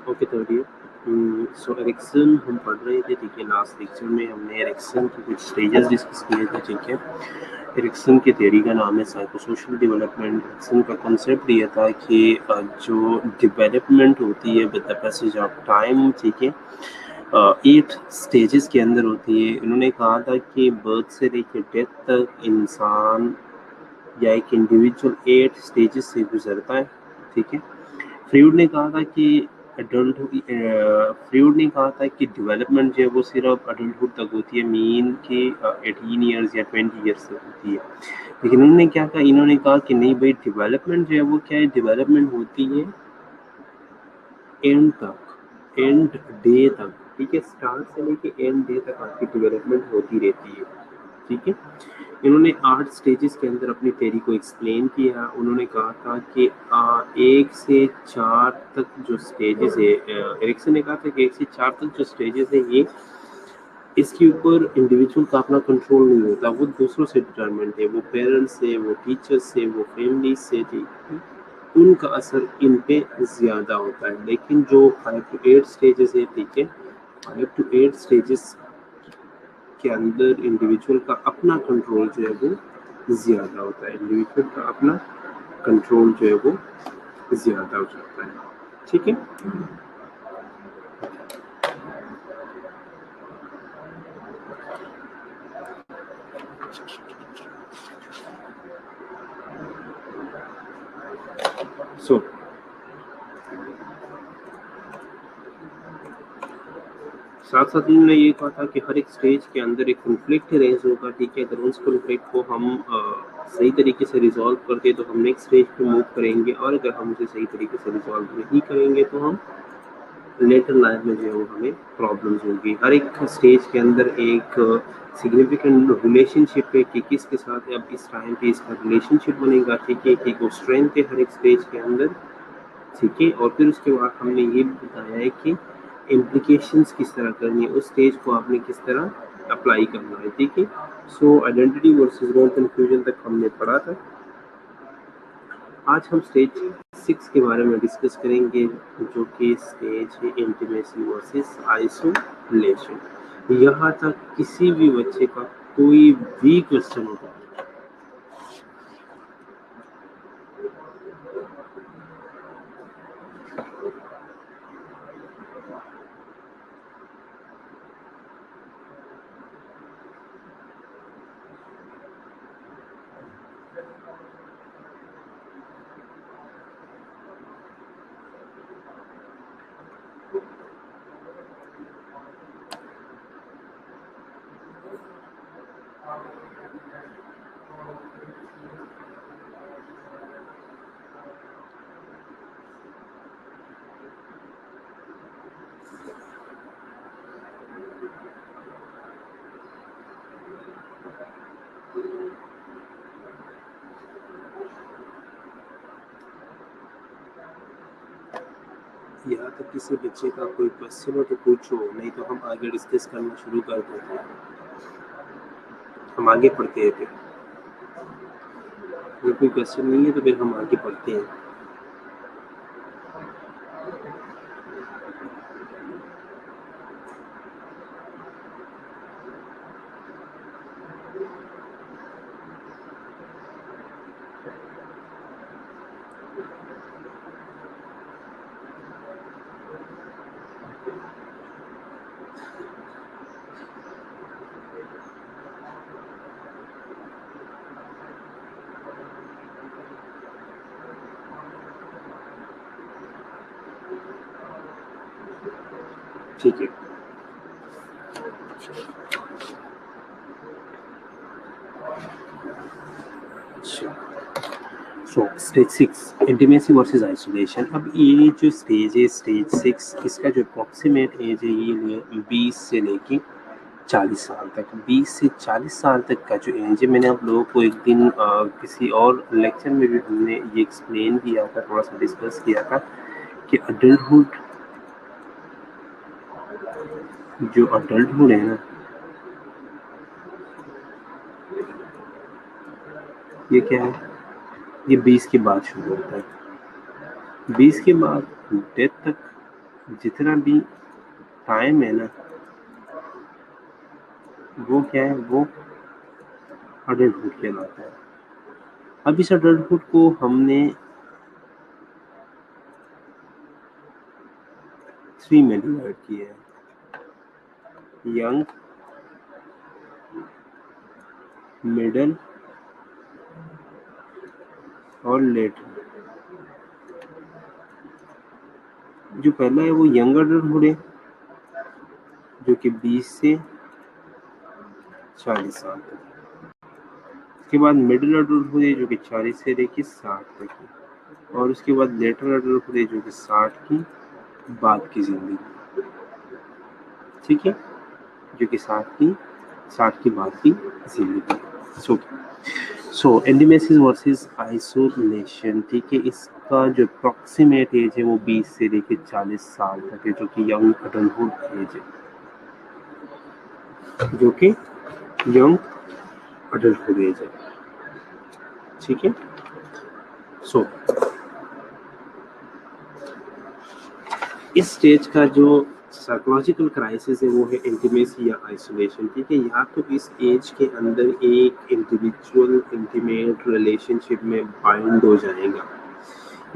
Okay तो सो Ericsson हम पढ़ रहे थे, ठीक है। लास्ट लेक्चर में हमने एरिक्सन के कुछ स्टेजेस डिस्कस किए थे, ठीक है। एरिक्सन की थ्योरी का नाम है साइकोसोशल डेवलपमेंट। एरिक्सन का कॉन्सेप्ट ये था कि जो डेवलपमेंट होती है with the passage of time, ठीक है, 8 स्टेजेस के अंदर होती है। इन्होंने कहा था कि बर्थ से लेकर डेथ तक इंसान या एक इंडिविजुअल 8 स्टेजेस से गुजरता है, ठीक है। फ्रूड ने कहा था कि डेवलपमेंट जो है वो सिर्फ अडल्टहुड तक होती है, मीन कि 18 ईयर्स या 20 ईयर्स तक होती है। लेकिन उन्होंने क्या कहा, इन्होंने कहा कि नहीं भाई, डेवलपमेंट जो है वो क्या है, डेवलपमेंट होती है एंड तक, एंड डे तक, ठीक है। स्टार्ट से लेके एंड डे तक आपकी डेवलपमेंट होती रहती है, ठीक है। इन्होंने 8 स्टेजेस के अंदर अपनी थ्योरी को एक्सप्लेन किया। उन्होंने कहा था कि 1 से 4 तक जो स्टेजेस है, एरिक्सन ने कहा था कि 1 से 4 तक जो स्टेजेस है ये इसके ऊपर इंडिविजुअल का अपना कंट्रोल नहीं होता, वो दूसरों से डिटरमेंट है, वो पेरेंट्स से, वो टीचर्स से, वो फैमिली से, ठीक है, उनका असर इन पे ज़्यादा होता है। लेकिन जो 5 to 8 स्टेजेस है, ठीक है, 5 to 8 स्टेजेस के अंदर इंडिविजुअल का अपना कंट्रोल जो है वो ज़्यादा होता है, इंडिविजुअल का अपना कंट्रोल जो है वो ज़्यादा हो जाता है, ठीक है। सो साथ साथ उन्होंने ये कहा था कि हर एक स्टेज के अंदर एक कॉन्फ्लिक्ट रेज होगा, ठीक है, अगर उस कॉन्फ्लिक्ट को हम सही तरीके से रिजॉल्व करते तो हम नेक्स्ट स्टेज पे मूव करेंगे, और अगर हम उसे सही तरीके से रिजॉल्व नहीं करेंगे तो हम लेटर लाइफ में जो है वो हमें प्रॉब्लम्स होगी। हर एक स्टेज के अंदर एक सिग्निफिकेंट रिलेशनशिप है कि किसके साथ अब इस टाइम पे इसका रिलेशनशिप बनेगा, ठीक है, कि वो स्ट्रेंथ है हर एक स्टेज के अंदर, ठीक है। और फिर उसके बाद हमने ये बताया है कि इम्प्लीकेशंस किस तरह करनी है, उस स्टेज को आपने किस तरह अप्लाई करना है, ठीक है। So identity versus role confusion तक हमने पढ़ा था। आज हम स्टेज 6 के बारे में डिस्कस करेंगे, जो कि स्टेज है इंटीमेसी वर्सेस आइसोलेशन। यहाँ तक किसी भी बच्चे का कोई भी क्वेश्चन होता है, यहाँ तक किसी बच्चे का कोई क्वेश्चन हो तो पूछो, नहीं तो हम आगे डिस्कस करना शुरू कर देते हैं, हम आगे पढ़ते हैं। फिर अगर कोई क्वेश्चन नहीं है तो फिर हम आगे पढ़ते हैं। ठीक है, सो स्टेज 6 इंटीमेसी वर्सेस आइसोलेशन। अब ये जो स्टेज है, स्टेज 6, इसका जो अप्रॉक्सीमेट एज है ये 20 से लेके 40 साल तक। 20 से 40 साल तक का जो एज है, मैंने आप लोगों को एक दिन किसी और लेक्चर में भी हमने ये एक्सप्लेन किया था, थोड़ा सा डिस्कस किया था कि अडल्टहुड, जो अडल्टहुड है ना, ये क्या है, ये 20 के बाद शुरू होता है। 20 के बाद डेथ तक जितना भी टाइम है ना, वो क्या है, वो अडल्टहुड कहलाता है। अब इस अडल्टहुड को हमने 3 में डिवाइड किया है, यंग, मिडल और लेट। जो पहला है वो यंग अडल्टहुड है, जो कि 20 से 40 साल तक। उसके बाद मिडिल अडल्टहुड है, जो कि 40 से लेकर 60 तक है। और उसके बाद लेटर अडल्टहुड है, जो कि 60 की बाद की जिंदगी, ठीक है, जो कि 60 की बाद की जिंदगी। सो इंटीमेसी वर्सेस आइसोलेशन, ठीक है, इसका जो अप्रॉक्सीमेट एज है वो 20 से लेकर 40 साल तक है, जो कि यंग अडल्टहुड एज है। जो कि यंग अडल्टहुड एज है। ठीक है। सो इस स्टेज का जो साइकोलॉजिकल क्राइसिस है वो है इंटीमेसी या आइसोलेशन। ठीक है, या तो इस एज के अंदर एक इंडिविजुअल इंटीमेट रिलेशनशिप में बाइंड हो जाएगा,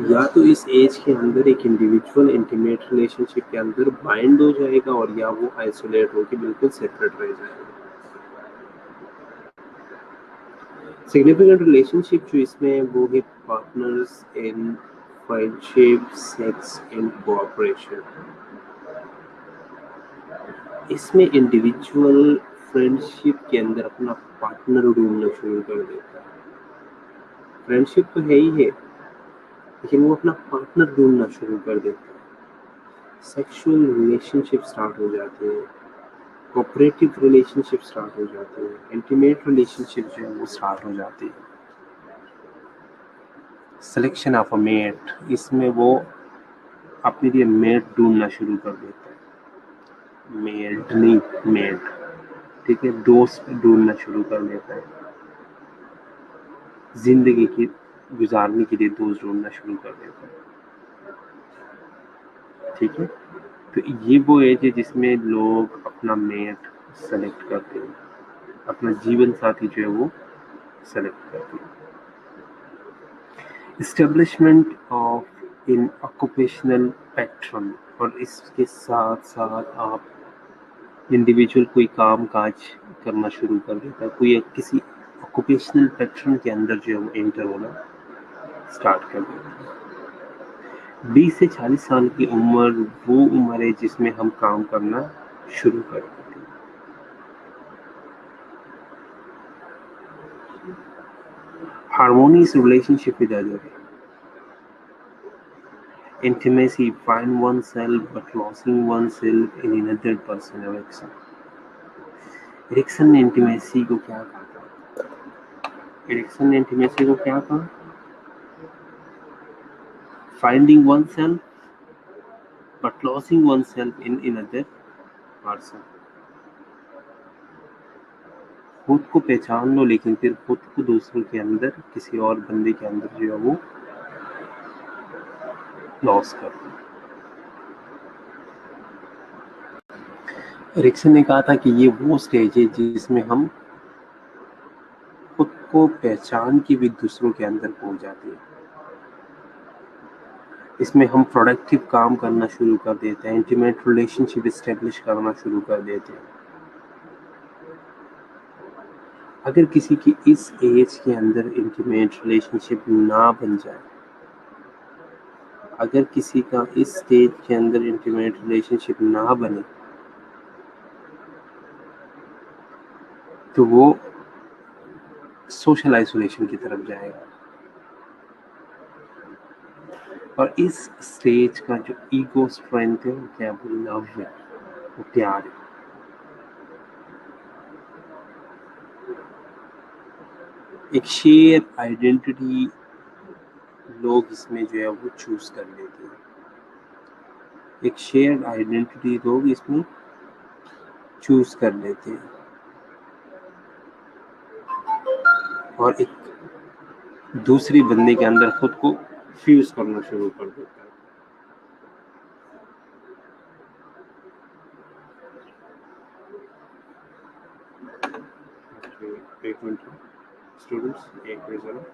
या तो इस एज के अंदर एक इंडिविजुअल इंटीमेट रिलेशनशिप के अंदर बाइंड हो जाएगा, और या वो आइसोलेट होकर बिल्कुल सेपरेट रह जाएगा। सिग्निफिकेंट रिलेशनशिप जो इसमें है वो है partners in friendship, sex and cooperation. इसमें इंडिविजुअल फ्रेंडशिप के अंदर अपना पार्टनर ढूंढना शुरू कर देता है। फ्रेंडशिप तो है ही है, लेकिन वो अपना पार्टनर ढूंढना शुरू कर देता है। सेक्सुअल रिलेशनशिप स्टार्ट हो जाते हैं, कोऑपरेटिव रिलेशनशिप स्टार्ट हो जाते हैं, इंटीमेट रिलेशनशिप जो है वो स्टार्ट हो जाती है। सिलेक्शन ऑफ अ मेट, इसमें वो अपने लिए मेट ढूंढना शुरू कर देता है। मेट नहीं, मेट, ठीक है, दोस्त ढूंढना शुरू कर देता है। जिंदगी की गुजारने के लिए दोस्त ढूंढना शुरू कर देता है। ठीक है, तो ये वो एज है जिसमें लोग अपना मेट सेलेक्ट करते हैं, अपना जीवन साथी जो है वो सेलेक्ट करते हैं। Establishment of in occupational pattern, और इसके साथ साथ आप इंडिविजुअल कोई काम काज करना शुरू कर देता है, कोई किसी ऑक्यूपेशनल पैटर्न के अंदर जो है वो एंटर होना स्टार्ट कर देता है। 20 से 40 साल की उम्र वो उम्र है जिसमें हम काम करना शुरू कर देते हैं। Harmonious relationship with other, intimacy, find oneself but losing oneself in another person, Erikson. Erikson ने इंटीमेसी को क्या कहा? एरिक्सन ने इंटीमेसी को क्या कहा? Finding oneself but losing oneself in another person। खुद को पहचान लो, लेकिन फिर खुद को दूसरों के अंदर, किसी और बंदे के अंदर जो है वो लॉस कर दो। एरिक्सन ने कहा था कि ये वो स्टेज है जिसमें हम खुद को पहचान के भी दूसरों के अंदर पहुंच जाते हैं। इसमें हम प्रोडक्टिव काम करना शुरू कर देते हैं, इंटीमेट रिलेशनशिप एस्टेब्लिश करना शुरू कर देते हैं। अगर किसी की इस एज के अंदर इंटीमेट रिलेशनशिप ना बन जाए, अगर किसी का इस स्टेज के अंदर इंटीमेट रिलेशनशिप ना बने, तो वो सोशल आइसोलेशन की तरफ जाएगा। और इस स्टेज का जो ईगो स्ट्रेंथ है वो क्या, वो लव है, वो प्यार है। एक शेयर आइडेंटिटी लोग इसमें जो है वो चूज कर लेते हैं। एक शेयर आइडेंटिटी लोग इसमें चूज कर लेते हैं, और एक दूसरी बंदे के अंदर खुद को फ्यूज करना शुरू कर देता है। एक मिनट स्टूडेंट्स, एक मिनट।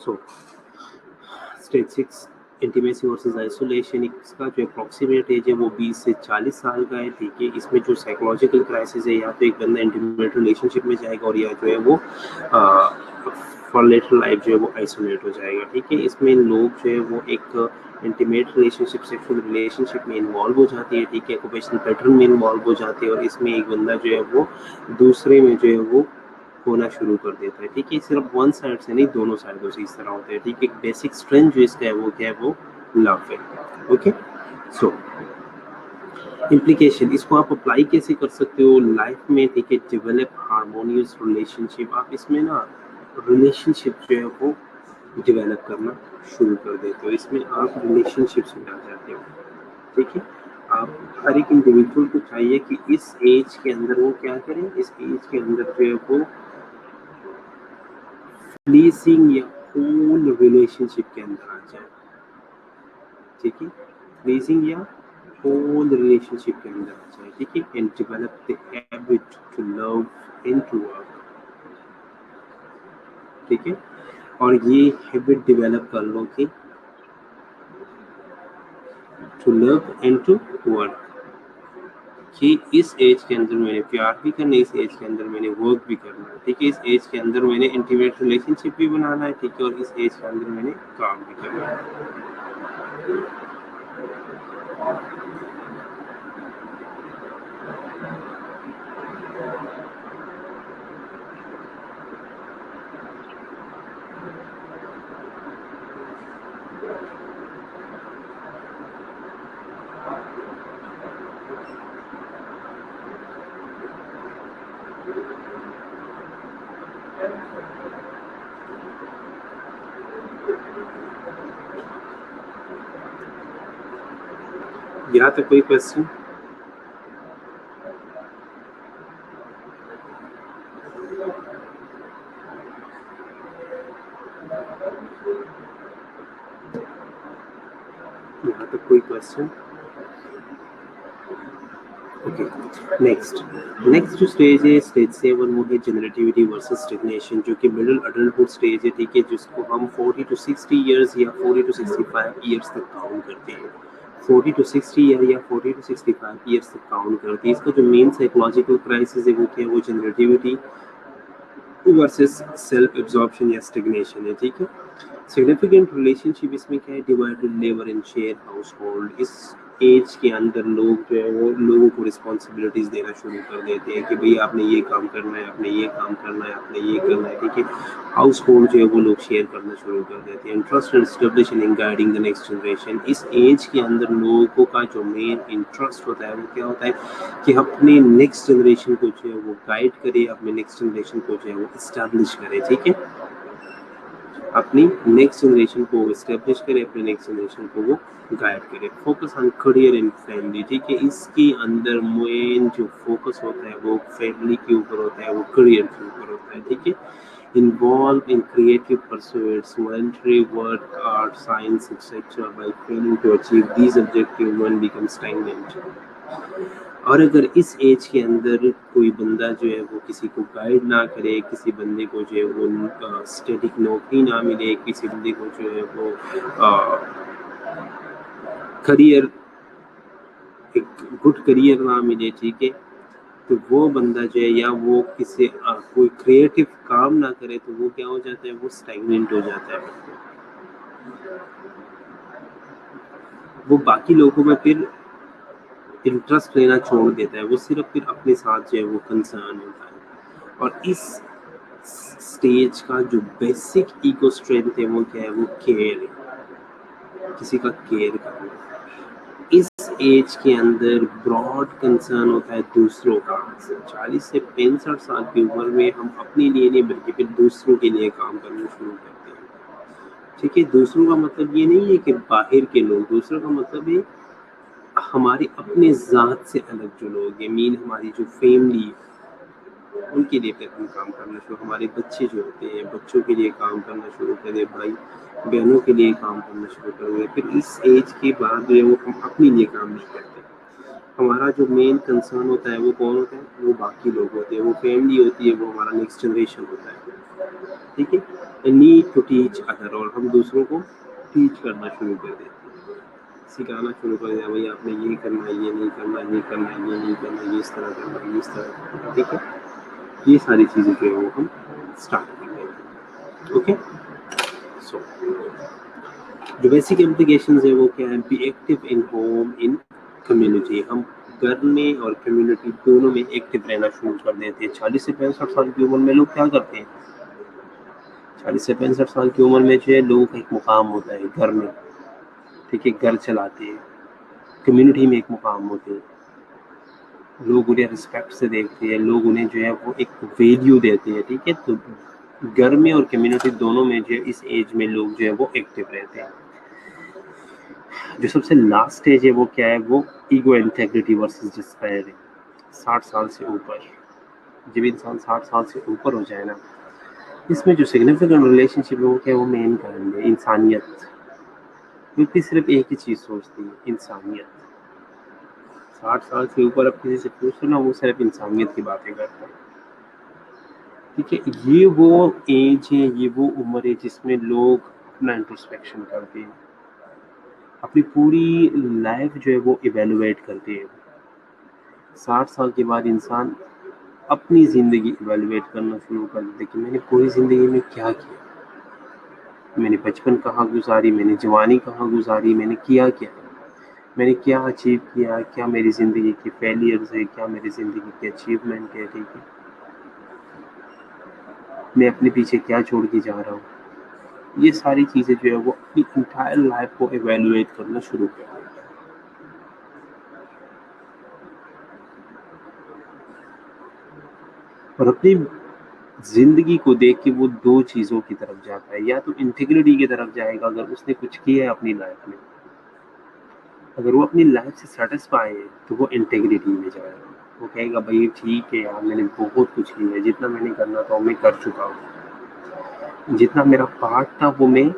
सो स्टेज 6 इंटीमेसी वर्सेस आइसोलेशन, इसका जो अप्रॉक्सीमेट एज है वो 20 से 40 साल का है, ठीक है। इसमें जो साइकोलॉजिकल क्राइसिस है, या तो एक बंदा इंटीमेट रिलेशनशिप में जाएगा और या जो है वो फॉर लेटर लाइफ जो है वो आइसोलेट हो जाएगा, ठीक है। इसमें लोग जो है वो एक इंटीमेट रिलेशनशिप, सेक्सुअल रिलेशनशिप में इन्वॉल्व हो जाती है, ठीक है। ऑक्यूपेशनल पैटर्न में इन्वॉल्व हो जाते हैं और इसमें एक बंदा जो है वो दूसरे में जो है वो होना शुरू कर देता है, ठीक है। सिर्फ वन साइड से नहीं, दोनों साइडों से इस तरह होता है, ठीक है। बेसिक स्ट्रेंथ जो इसका है वो क्या है, वो लव है, ओके। सो इम्प्लीकेशन, इसको आप अप्लाई कैसे कर सकते हो लाइफ में, ठीक है। डेवलप हार्मोनियस रिलेशनशिप, आप इसमें ना रिलेशनशिप जो है वो डेवलप करना शुरू कर देते हो, इसमें आप रिलेशनशिप्स में आ जाते हो, ठीक है। आप हर एक इंडिविजुअल को चाहिए कि इस एज के अंदर वो क्या करें, इस एज के अंदर जो है वो प्लीजिंग या होल रिलेशनशिप के अंदर आ जाए, ठीक है। प्लीजिंग या होल रिलेशनशिप के अंदर आ जाए, ठीक है। And develop the habit to love and to work, ठीक है। और ये हैबिट डेवलप कर लो कि to love and to work, कि इस एज के अंदर मैंने प्यार भी करना है, इस एज के अंदर मैंने वर्क भी करना है, ठीक है। इस एज के अंदर मैंने इंटीमेट रिलेशनशिप भी बनाना है, ठीक है। और इस एज के अंदर मैंने काम भी करना है। यहाँ तक कोई क्वेश्चन? यहाँ तक कोई क्वेश्चन? ओके, नेक्स्ट जो स्टेज है, स्टेज 7, वो है जनरेटिविटी वर्सेस स्टैग्नेशन, जो कि मिडिल अडल्टहुड स्टेज है, ठीक है। जिसको हम 40 to 60 इयर्स या 40 to 65 इयर्स तक काउंट करते हैं। 40 to 60 ईयर या 40 to 65 इयर्स तक काउंट करते हैं। इसका जो मेन साइकोलॉजिकल क्राइसिस है वो क्या है, वो जनरेटिविटी वर्सेस सेल्फ एब्जॉर्प्शन या स्टैग्नेशन है, ठीक है। सिग्निफिकेंट रिलेशनशिप इसमें क्या है, divided labour and share house hold. इस एज के अंदर लोग जो है वो लोगों को रिस्पॉन्सिबिलिटीज देना शुरू कर देते हैं कि भाई आपने ये काम करना है, आपने ये काम करना है, आपने ये करना है, ठीक है। हाउस होल्ड जो है वो लोग शेयर करना शुरू कर देते हैं। Interest and establishing in guiding the next generation, इस एज के अंदर लोगों का जो मेन इंटरेस्ट होता है वो क्या होता है कि अपने नेक्स्ट जनरेशन को जो है वो गाइड करे, अपने नेक्स्ट जनरेशन को जो है वो इस्टेब्लिश करे, ठीक है। अपनी नेक्स्ट जनरेशन को एस्टेब्लिश करे, अपने नेक्स्ट जनरेशन को वो गाइड करे। Focus on career and family, ठीक है। इसके अंदर मेन जो फोकस होता है वो फैमिली के ऊपर होता है, वो करियर के ऊपर होता है, ठीक है। Involve in creative pursuits, voluntary work, art, science etcetera. By failing to achieve these objective one become stagnant. और अगर इस एज के अंदर कोई बंदा जो है वो किसी को गाइड ना करे, किसी बंदे को जो है वो स्टैटिक नौकरी ना मिले, किसी बंदे को जो है वो करियर, एक गुड करियर ना मिले, ठीक है, तो वो बंदा जो है या वो किसी कोई क्रिएटिव काम ना करे तो वो क्या हो जाता है, वो स्टैग्नेंट हो जाता है। वो बाकी लोगों में फिर इंटरेस्ट लेना छोड़ देता है, वो सिर्फ फिर अपने साथ जो है वो कंसर्न होता है। और इस स्टेज का जो बेसिक ईगो स्ट्रेंथ है वो क्या है, वो केयर है, किसी का केयर करना। इस एज के अंदर ब्रॉड कंसर्न होता है दूसरों का। 40 से 65 साल की उम्र में हम अपने लिए नहीं बल्कि फिर दूसरों के लिए काम करना शुरू करते हैं, ठीक है। दूसरों का मतलब ये नहीं है कि बाहर के लोग, दूसरों का मतलब है हमारे अपने ज़ात से अलग जो लोग हैं, मीन हमारी जो फैमिली, उनके लिए फिर हम काम करना शुरू, हमारे बच्चे जो होते हैं बच्चों के लिए काम करना शुरू करें, भाई बहनों के लिए काम करना शुरू करें। फिर इस एज के बाद जो है वो हम अपने लिए काम नहीं करते, हमारा जो मेन कंसर्न होता है वो कौन होता है? वो बाकी लोग होते हैं, वो फैमिली होती है, वो हमारा नेक्स्ट जनरेशन होता है, ठीक है। नीड टू टीच अदर, और हम दूसरों को टीच करना शुरू कर देते हैं, सिखाना शुरू कर दिया, भाई आपने ये करना है, ये नहीं करना, ये करना है, ये नहीं करना, ये इस तरह करना है, ये इस तरह करना है, ठीक है। ये सारी चीज़ें जो है वो हम स्टार्ट कर देते हैं, ओके। सो जो बेसिक इम्प्लीकेशंस है वो क्या है? Be active in home, in community. हम घर में और कम्युनिटी दोनों में एक्टिव रहना शुरू कर देते हैं। 40 से 65 साल की उम्र में लोग क्या करते हैं? 40 से 65 साल की उम्र में जो है लोगों का एक मुकाम होता है घर में, ठीक है, घर चलाते हैं, कम्युनिटी में एक मुकाम होते हैं, लोग उन्हें रिस्पेक्ट से देखते हैं, लोग उन्हें जो है वो एक वैल्यू देते हैं, ठीक है। तो घर में और कम्युनिटी दोनों में जो है इस एज में लोग जो है वो एक्टिव रहते हैं। जो सबसे लास्ट स्टेज है वो क्या है? वो ईगो इंटेग्रिटी वर्सेस डिस्पेयर है। 60 साल से ऊपर, जब इंसान 60 साल से ऊपर हो जाए ना, इसमें जो सिग्निफिकेंट रिलेशनशिप है वो क्या है? वो मेन कारण है इंसानियत। क्योंकि सिर्फ एक ही चीज़ सोचती है, इंसानियत। 60 साल से ऊपर अब किसी से पूछो ना, वो सिर्फ इंसानियत की बातें करता है, ठीक है। ये वो एज है, ये वो उम्र है जिसमें लोग अपना इंट्रोस्पेक्शन करते हैं, अपनी पूरी लाइफ जो है वो इवेलुएट करते हैं। 60 साल के बाद इंसान अपनी ज़िंदगी इवेलुएट करना शुरू कर देते कि मैंने पूरी ज़िंदगी में क्या किया, मैंने बचपन कहाँ गुजारी, मैंने जवानी कहाँ गुजारी, मैंने किया क्या, मैंने क्या अचीव किया, क्या मेरी ज़िंदगी के फेलियर्स है, क्या मेरी ज़िंदगी के अचीवमेंट है, ठीक है, मैं अपने पीछे क्या छोड़ के जा रहा हूँ। ये सारी चीज़ें जो है वो अपनी इंटायर लाइफ को इवेलुएट करना शुरू कर देते हैं। और अपनी ज़िंदगी को देख के वो दो चीज़ों की तरफ जाता है, या तो इंटीग्रिटी की तरफ जाएगा अगर उसने कुछ किया है अपनी लाइफ में, अगर वो अपनी लाइफ से सेटिस्फाई है तो वो इंटीग्रिटी में जाएगा, वो कहेगा भाई ठीक है यार, मैंने बहुत कुछ किया है, जितना मैंने करना था वो मैं कर चुका हूँ, जितना मेरा पार्ट था वो मैं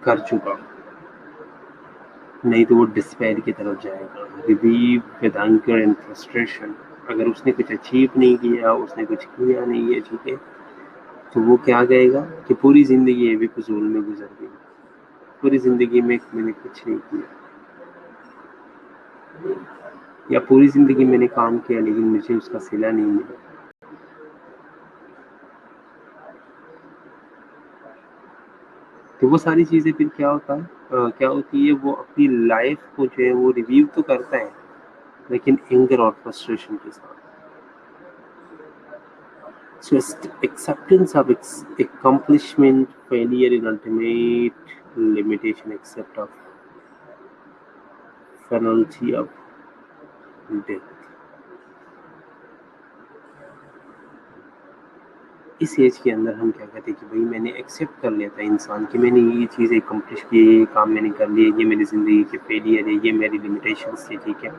कर चुका हूँ। नहीं तो वो डिस्पेयर की तरफ जाएगा, review with anger and frustration. अगर उसने कुछ अचीव नहीं किया, उसने कुछ किया नहीं है, ठीक है, तो वो क्या कहेगा कि पूरी ज़िंदगी ये भी फजूल में गुजर गई, पूरी ज़िंदगी में मैंने कुछ नहीं किया, या पूरी ज़िंदगी मैंने काम किया लेकिन मुझे उसका सिला नहीं मिला। तो वो सारी चीज़ें फिर क्या होता है, क्या होती है, वो अपनी लाइफ को जो है वो रिव्यू तो करता है लेकिन एंगर और फ्रस्ट्रेशन के साथ। So acceptance of accomplishment, failure in ultimate limitation, except of penalty of death. इस एज के अंदर हम क्या कहते हैं कि भाई मैंने एक्सेप्ट कर लिया था इंसान कि मैंने ये चीज़ अकम्प्लिश की, ये काम मैंने कर लिया, ये मेरी ज़िंदगी के फेलियर है, ये मेरी लिमिटेशंस थी, ठीक है,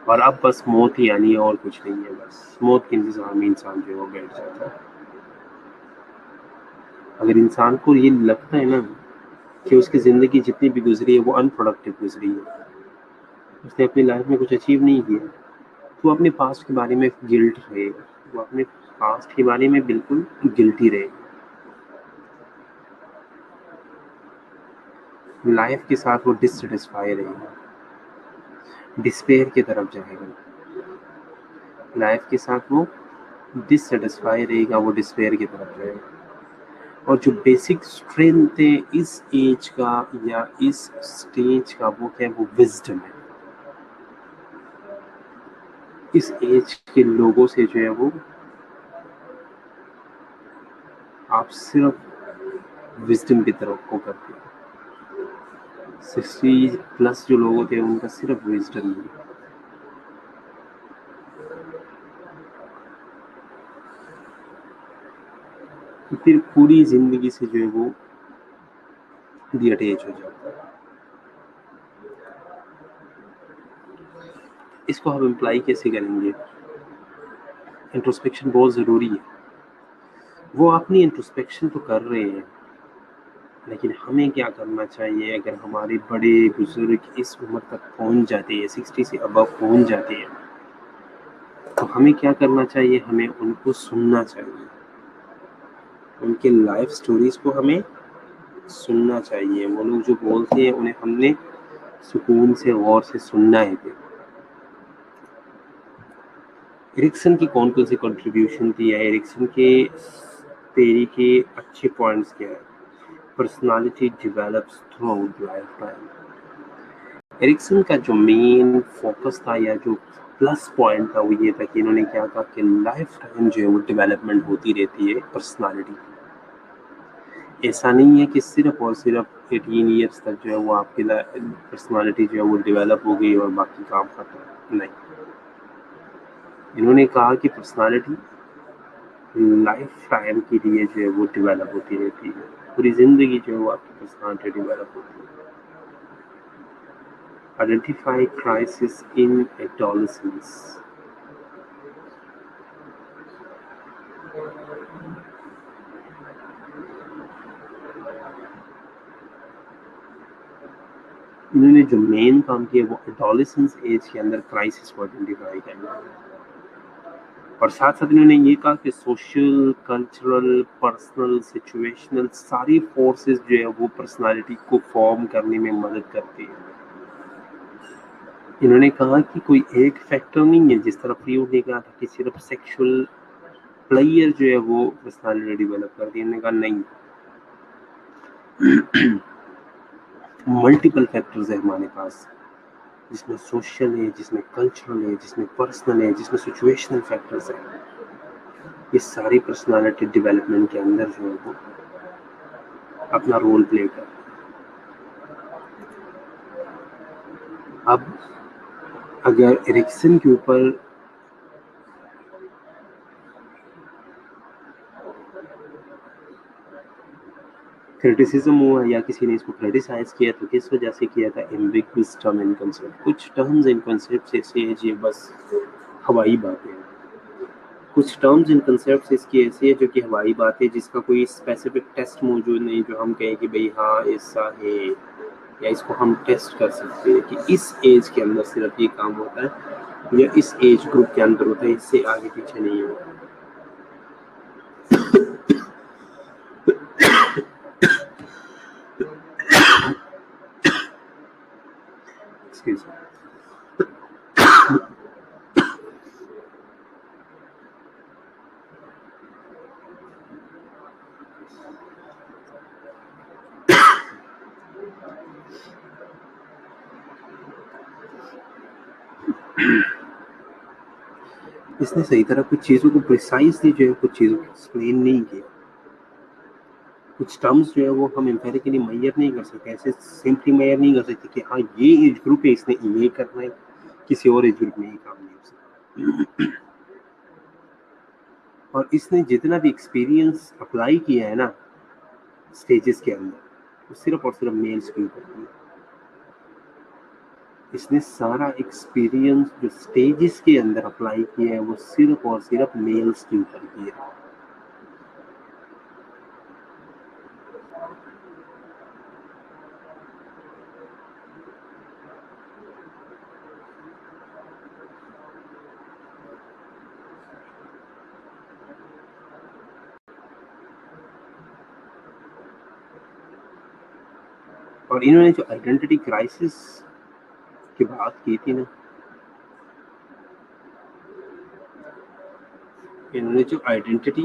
और अब बस मौत ही आनी है और कुछ नहीं है, बस मौत के इंतज़ार में इंसान जो है वो बैठ जाता है। अगर इंसान को ये लगता है ना कि उसकी ज़िंदगी जितनी भी गुजरी है वो अनप्रोडक्टिव गुजरी है, उसने अपनी लाइफ में कुछ अचीव नहीं किया, तो अपने पास्ट के बारे में गिल्ट रहेगा, वो अपने पास्ट के बारे में बिल्कुल गिल्टी रहेगा, लाइफ के साथ वो डिससेटिस्फाई रहेगा, डिस्पेयर की तरफ जाएगा, लाइफ के साथ वो डिससेटिस्फाई रहेगा, वो डिस्पेयर की तरफ जाएगा। और जो बेसिक स्ट्रेंथ है इस एज का या इस स्टेज का, वो क्या है? वो विजडम है। इस एज के लोगों से जो है वो आप सिर्फ विजडम की तरफ को करते हैं। 60 प्लस जो लोग होते हैं उनका सिर्फ विजडम है। तो फिर पूरी जिंदगी से जो है वो डिअटैच हो जाता है। इसको हम अप्लाई कैसे करेंगे? इंट्रोस्पेक्शन बहुत ज़रूरी है। वो अपनी इंट्रोस्पेक्शन तो कर रहे हैं लेकिन हमें क्या करना चाहिए अगर हमारे बड़े बुजुर्ग इस उम्र तक पहुंच जाते हैं, 60 से अबव पहुंच जाते हैं, तो हमें क्या करना चाहिए? हमें उनको सुनना चाहिए, उनके लाइफ स्टोरीज को हमें सुनना चाहिए। वो लोग जो बोलते हैं उन्हें हमने सुकून से गौर से सुनना है। एरिक्सन की कौन कौन सी कंट्रीब्यूशन थी या एरिक्सन के थ्योरी के अच्छे पॉइंट्स क्या है? Personality develops throughout lifetime. Erikson का जो मेन फोकस था या जो प्लस पॉइंट था वो ये था कि इन्होंने क्या कहा कि लाइफ टाइम जो है वो डेवलपमेंट होती रहती है पर्सनालिटी। ऐसा नहीं है कि सिर्फ और सिर्फ 18 ईयर्स तक जो है वो आपकी पर्सनालिटी जो है वो डेवलप हो गई और बाकी काम खत्म। नहीं, इन्होंने कहा कि पर्सनालिटी लाइफ टाइम के लिए जो है वो डेवलप होती रहती है, पूरी जिंदगी जो है वो आपकी पर्सनालिटी डेवलप होती है। Identify crisis in adolescence. इन्होंने जो मेन काम किया वो एडोलेसेंस एज के अंदर क्राइसिस को आइडेंटिफाई करना है, और साथ साथ इन्होंने ये कहा कि सोशल, कल्चरल, पर्सनल, सिचुएशनल सारी फोर्सेस जो है वो पर्सनालिटी को फॉर्म करने में मदद करती है। इन्होंने कहा कि कोई एक फैक्टर नहीं है, जिस तरह फ्रीवुड ने कहा था कि सिर्फ सेक्सुअल प्लेयर जो है वो पर्सनालिटी डेवलप करती है। इन्होंने कहा नहीं, मल्टीपल फैक्टर्स है हमारे पास, जिसमें सोशल है, जिसमें कल्चरल है, जिसमें पर्सनल है, जिसमें सिचुएशनल फैक्टर्स है। ये सारी पर्सनालिटी डेवलपमेंट के अंदर जो है वो अपना रोल प्ले कर। अब अगर एरिक्सन के ऊपर क्रिटिसिज्म हुआ या किसी ने इसको क्रिटिसाइज किया तो किस वजह से किया था? Ambiguous term and concept. कुछ टर्म्स एंड कंसेप्ट ऐसे हैं जो बस हवाई बातें हैं, कुछ टर्म्स एंड कंसेप्ट इसकी ऐसी है जो कि हवाई बात है, जिसका कोई स्पेसिफिक टेस्ट मौजूद नहीं जो हम कहें कि भाई हाँ ऐसा है, या इसको हम टेस्ट कर सकते हैं कि इस एज के अंदर सिर्फ ये काम होता है या इस एज ग्रुप के अंदर होता है, इससे आगे पीछे नहीं होता। Excuse me. इसने सही तरह कुछ चीज़ों को प्रिसाइजली जो है कुछ चीज़ों को एक्सप्लेन नहीं किया। कुछ टर्म्स जो है वो हम एम्पेरिकली मेजर नहीं कर सकते, ऐसे सिंपली मेजर नहीं कर सकते कि हाँ ये एज ग्रुप है इसने ये करना है, किसी और एज ग्रुप में ये काम नहीं हो सकता। और इसने जितना भी एक्सपीरियंस अप्लाई किया है ना स्टेजेस के अंदर, वो सिर्फ और सिर्फ मेल्स के ऊपर किया। इसने सारा एक्सपीरियंस जो स्टेजेस के अंदर अप्लाई किया है वो सिर्फ और सिर्फ मेल्स के ऊपर किया है। और इन्होंने जो आइडेंटिटी क्राइसिस की बात की थी ना, इन्होंने जो आइडेंटिटी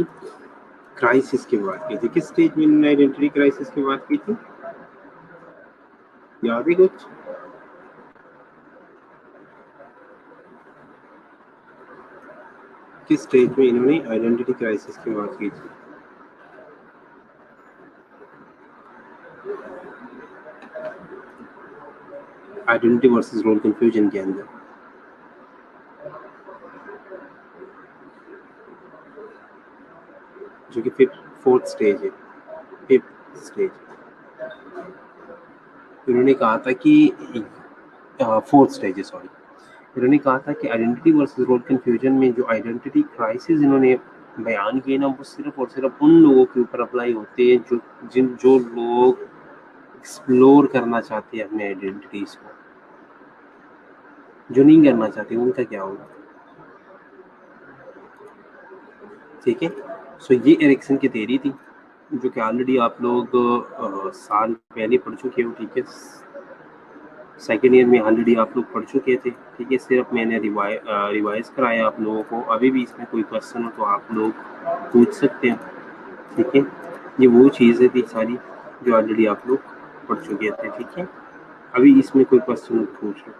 क्राइसिस की बात की थी, किस स्टेज में इन्होंने आइडेंटिटी क्राइसिस की बात की थी? याद है कुछ? किस स्टेज में इन्होंने आइडेंटिटी क्राइसिस की बात की थी? आइडेंटिटी वर्सेस रोल कंफ्यूजन के अंदर, जो कि फोर्थ स्टेज है, फिफ्थ स्टेज। इन्होंने कहा था कि फोर्थ स्टेज है, सॉरी। इन्होंने कहा था कि आइडेंटिटी वर्सेस रोल कंफ्यूजन में जो आइडेंटिटी क्राइसिस इन्होंने बयान किए ना, वो सिर्फ और सिर्फ उन लोगों के ऊपर अप्लाई होते हैं जो लोग एक्सप्लोर करना चाहते हैं अपने आइडेंटिटीज को, जो नहीं करना चाहते उनका क्या होगा? ठीक है, सो ये एरिक्सन की थ्योरी थी जो कि ऑलरेडी आप लोग साल पहले पढ़ चुके हो। ठीक है, सेकेंड ईयर में ऑलरेडी आप लोग पढ़ चुके थे। ठीक है, सिर्फ मैंने रिवाइज कराया आप लोगों को। अभी भी इसमें कोई क्वेश्चन हो तो आप लोग पूछ सकते हैं। ठीक है, ये वो चीज़ें थी सारी जो ऑलरेडी आप लोग पढ़ चुके थे। ठीक है, अभी इसमें कोई क्वेश्चन हो तो पूछ लो।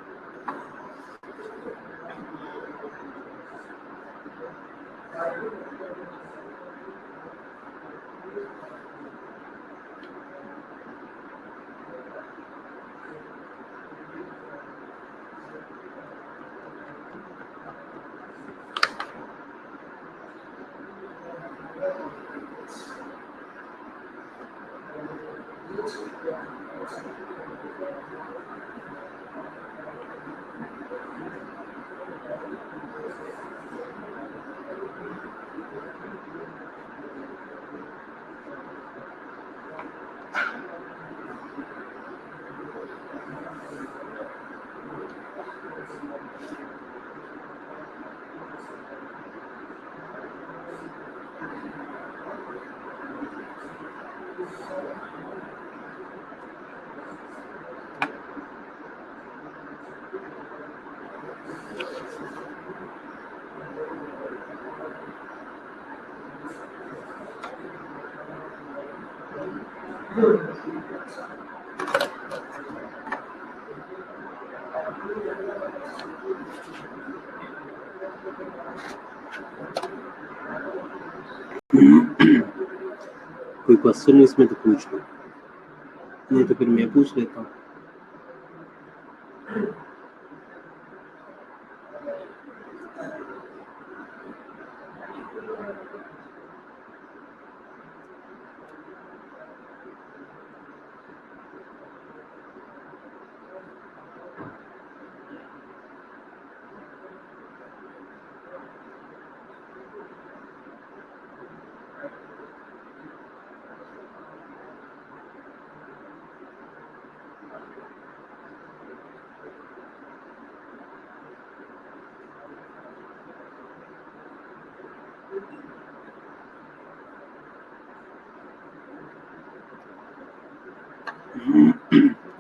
कोई क्वेश्चन इसमें तो पूछ लो, नहीं तो फिर मैं पूछ लेता हूँ।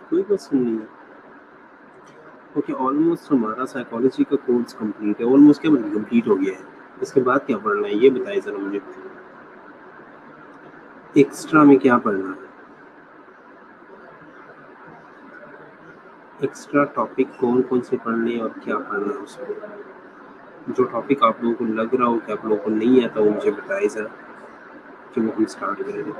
कोई क्वेश्चन नहीं है। ओके, ऑलमोस्ट हमारा साइकोलॉजी का कोर्स कंप्लीट है। ऑलमोस्ट क्या मतलब कंप्लीट हो गया है? इसके बाद क्या पढ़ना है ये बताइए जरा मुझे। एक्स्ट्रा में क्या पढ़ना है? एक्स्ट्रा टॉपिक कौन कौन से पढ़ने हैं और क्या पढ़ना है उसमें? जो टॉपिक आप लोगों को लग रहा हो कि आप लोगों को नहीं आता वो मुझे बताइए जरा, कि वो हम स्टार्ट करेंगे।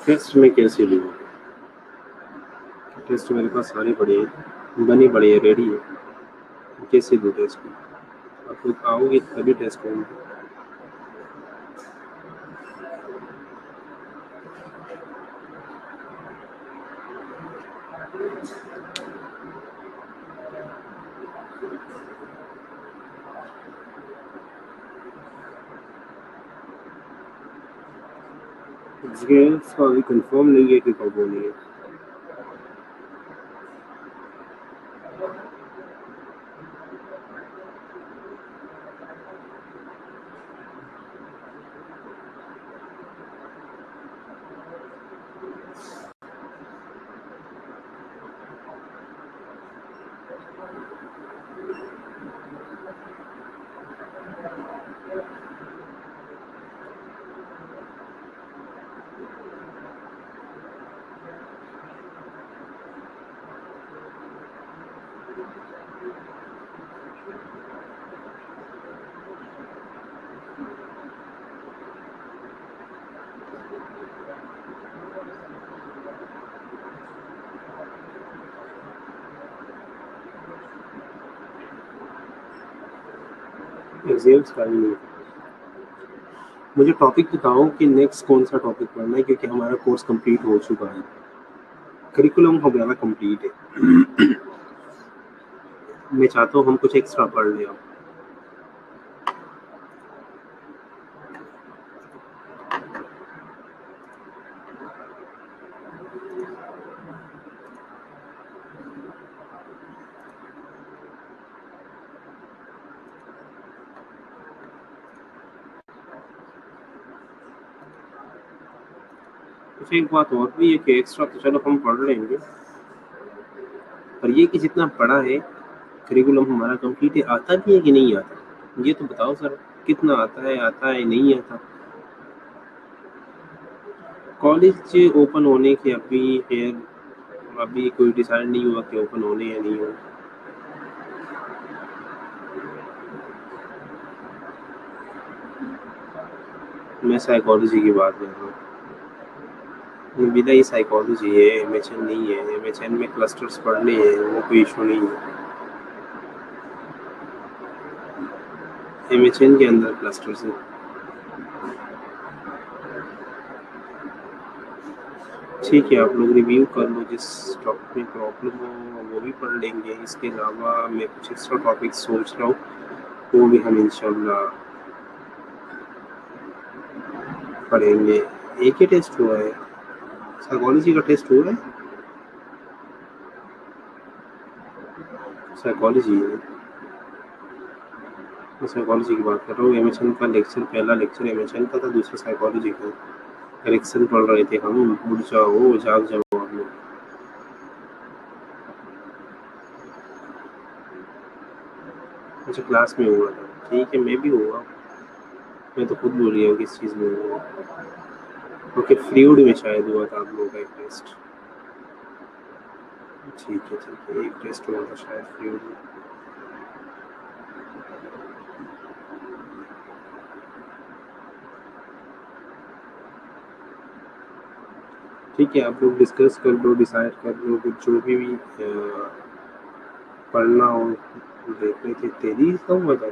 टेस्ट में कैसे लूँ? टेस्ट मेरे पास सारे पड़े हैं, बने पड़े हैं, रेडी है। कैसे दूँ टेस्ट में? आप लोग आओगे तभी टेस्ट होंगे। इसका अभी कंफर्म नहीं है कि कब होनी है। एग्जाम्स का ही नहीं। मुझे टॉपिक बताओ कि नेक्स्ट कौन सा टॉपिक पढ़ना है, क्योंकि हमारा कोर्स कंप्लीट हो चुका है, करिकुलम हमारा कंप्लीट है। मैं चाहता हूँ हम कुछ एक्स्ट्रा पढ़ लें अब। तो एक बात और भी है कि एक्स्ट्रा तो चलो हम पढ़ लेंगे, पर ये कि जितना पढ़ा है करिकुलम हमारा कंप्लीट है, आता भी है कि नहीं आता, ये तो बताओ सर। कितना आता है नहीं आता। कॉलेज ओपन होने के अभी खैर अभी कोई डिसाइड नहीं हुआ कि ओपन होने या नहीं होने। मैं साइकोलॉजी की बात कर रहा हूँ, विदा ही साइकोलॉजी है, एमएचएन नहीं है। एमएचएन में क्लस्टर्स पढ़ने हैं, वो कोई इशू नहीं है। एमएचएन के अंदर क्लस्टर्स हैं। ठीक है, आप लोग रिव्यू कर लो, जिस टॉपिक में प्रॉब्लम हो वो भी पढ़ लेंगे। इसके अलावा मैं कुछ एक्स्ट्रा टॉपिक सोच रहा हूँ, वो भी हम इंशाल्लाह पढ़ेंगे। एक ही टेस्ट हुआ है, साइकोलॉजी का टेस्ट हुआ है। साइकोलॉजी है, मैं साइकोलॉजी की बात कर रहा हूँ। एमएचएन का लेक्चर, पहला लेक्चर एमएचएन का था, दूसरा साइकोलॉजी का। करेक्शन पढ़ रहे थे हम। उठ जाओ, जाग जाओ आप लोग। अच्छा, क्लास में हुआ था, ठीक है, मैं भी हुआ। मैं तो खुद भूल गया हूँ किस चीज़ में हुआ। ओके, फ्लूइड में शायद हुआ था आप लोगों का एक टेस्ट। ठीक है ठीक है, एक टेस्ट हुआ था शायद फ्लूइड में। ठीक है, आप लोग डिस्कस कर लो, डिसाइड कर लो कुछ जो भी पढ़ना हो। देख रहे थे तेरी का हुआ था।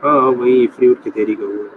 हाँ वही फ्लूइड की तेरी का हुआ।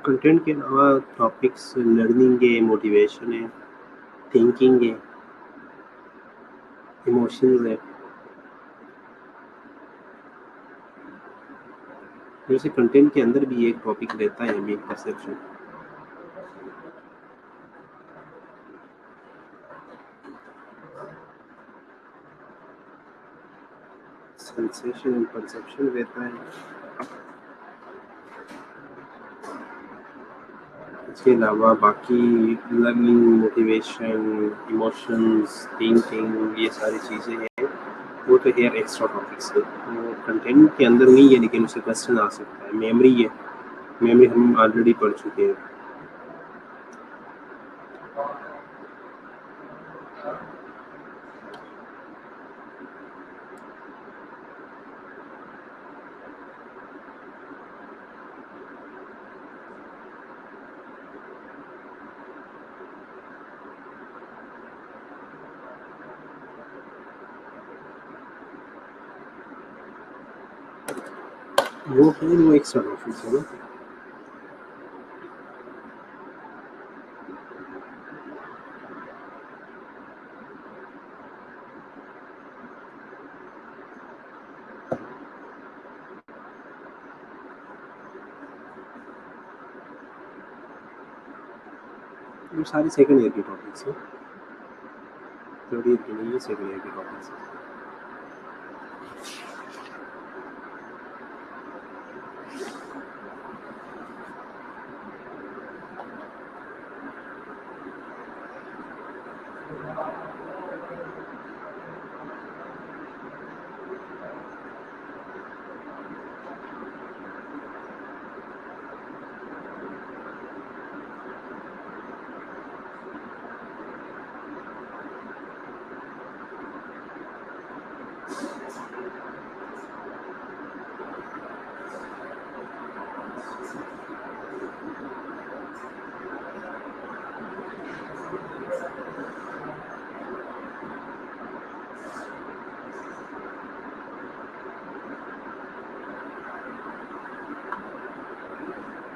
कंटेंट के अलावा टॉपिक्स लर्निंग है, मोटिवेशन है, थिंकिंग है, इमोशंस है। जैसे कंटेंट के अंदर भी एक टॉपिक रहता है, अभी परसेप्शन। सेंसेशन एंड परसेप्शन रहता है। इसके अलावा बाकी लर्निंग, मोटिवेशन, इमोशंस, थिंकिंग, ये सारी चीज़ें हैं, वो तो हेयर एक्स्ट्रा टॉपिक्स है, वो कंटेंट के अंदर नहीं है, लेकिन उससे क्वेश्चन आ सकता है। मेमोरी है, मेमोरी हम ऑलरेडी पढ़ चुके हैं। वो एक्स्ट्रा टॉपिक्स है ना। वो सारे सेकंड ईयर के टॉपिक्स हैं, थर्ड ईयर के नहीं, ये सेकंड ईयर के टॉपिक्स हैं।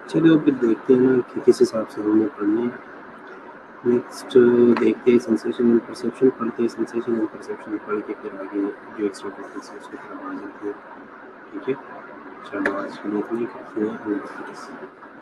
चलो फिर देखते हैं ना कि किस हिसाब से हमें पढ़नी है। नेक्स्ट देखते हैं सेंसेशन एंड परसेप्शन, पढ़ते हैं सेंसेशन एंड परसेप्शन, पढ़ के फिर आगे जो एक्स्ट्रा टॉपिक्स है उसकी तरफ आ जाते हैं। ठीक है, चलो आज के लिए इतना ही काफ़ी है।